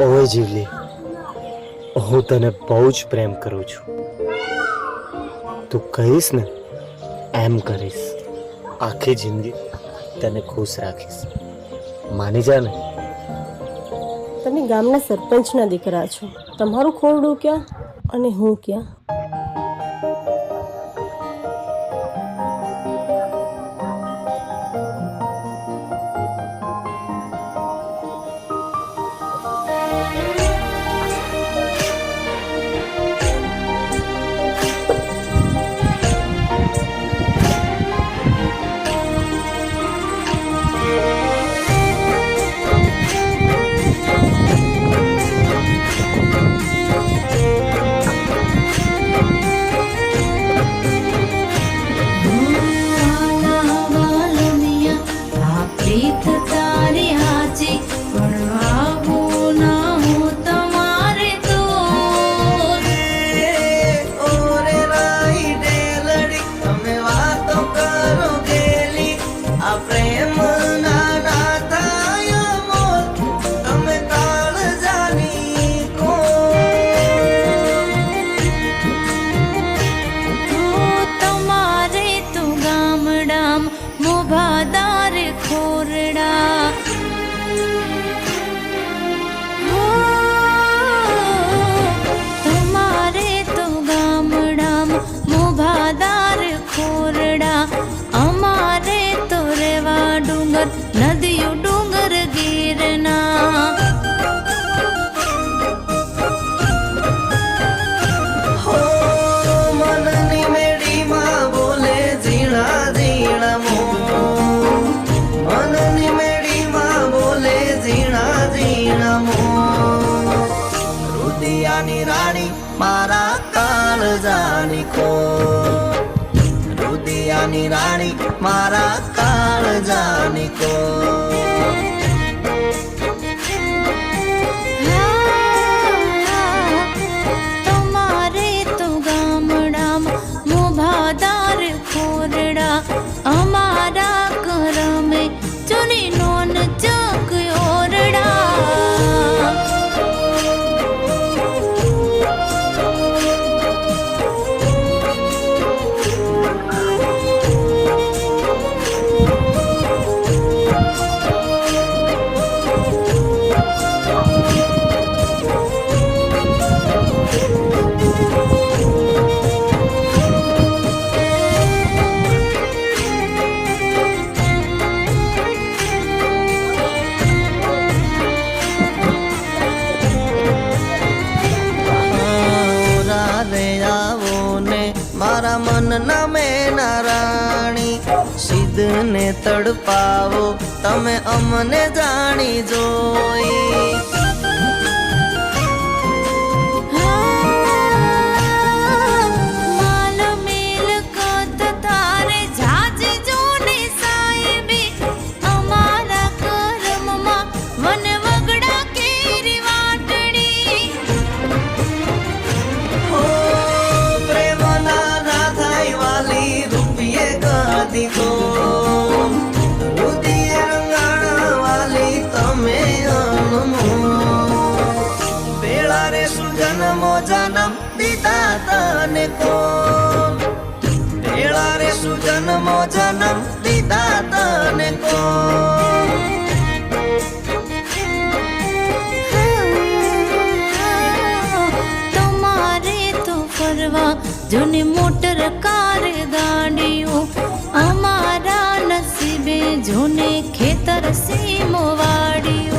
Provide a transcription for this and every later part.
ઓય જીવલી, હું તને બહુ જ પ્રેમ કરું છું. તું કહીશ ને એમ કરીશ. આખી જિંદગી તને ખુશ રાખીશ. માની જા ને. તમે ગામના સરપંચના દીકરા છો. તમારું ખોરડું ક્યાં અને હું ક્યાં? નદીઓ ડુંગર ગીરના હો મનની મેડીમાં બોલે ઝીણા ઝીણા મોર. મનની મેડીમાં બોલે ઝીણા ઝીણા મોર. રુદિયાની રાણી મારા કાળજાની ખોર. રુદિયાની રાણી મારા કાળજાની ખોર. તમારે તો ગામડામાં મોભાદાર ખોરડા અમારા કરમે ચૂની નોન ચક ઓરડા. મારા મનના મેના રાણી સિદ્ધને તડપાવો તમે અમને જાણી જોઈ. જન્મ દીધા તને કોણ? ભેળા રે સુજન્મો જન્મ દીધા તને કોણ? તમારે તો ફરવા જૂની મોટર કાર ગાડીઓ અમારા નસીબે જૂને ખેતર સીમો વાડીઓ.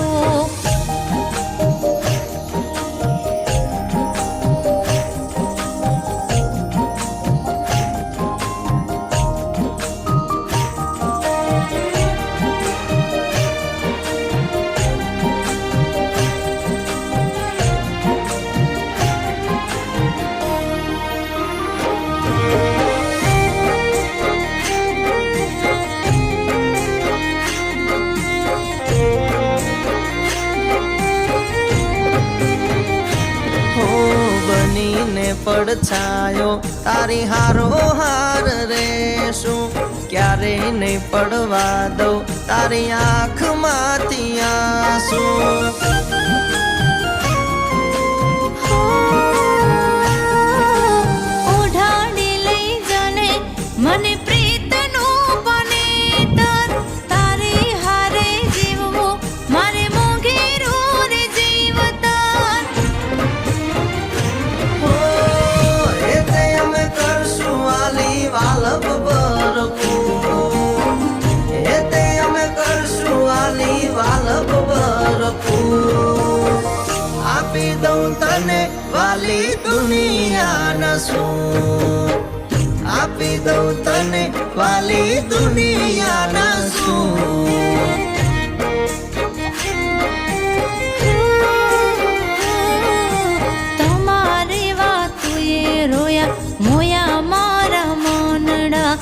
પડછાયો તારી હારો હાર રેશું. ક્યારે નહીં પડવા દઉં તારી આંખમાંથી આંસુ. વાલી દુનિયાના શું આપી દઉં તને વાલી દુનિયાના શું તમારી વાતુએ રોયા મોયા મારા મનડા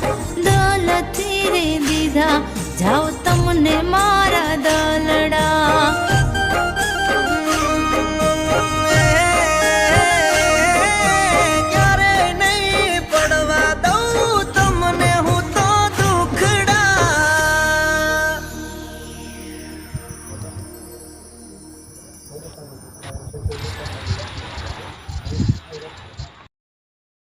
દલથી રે દીધા જાઓ તમને મારા દલડા ક્યારે નહીં પડવા દઉં તમને હું તો દુખડા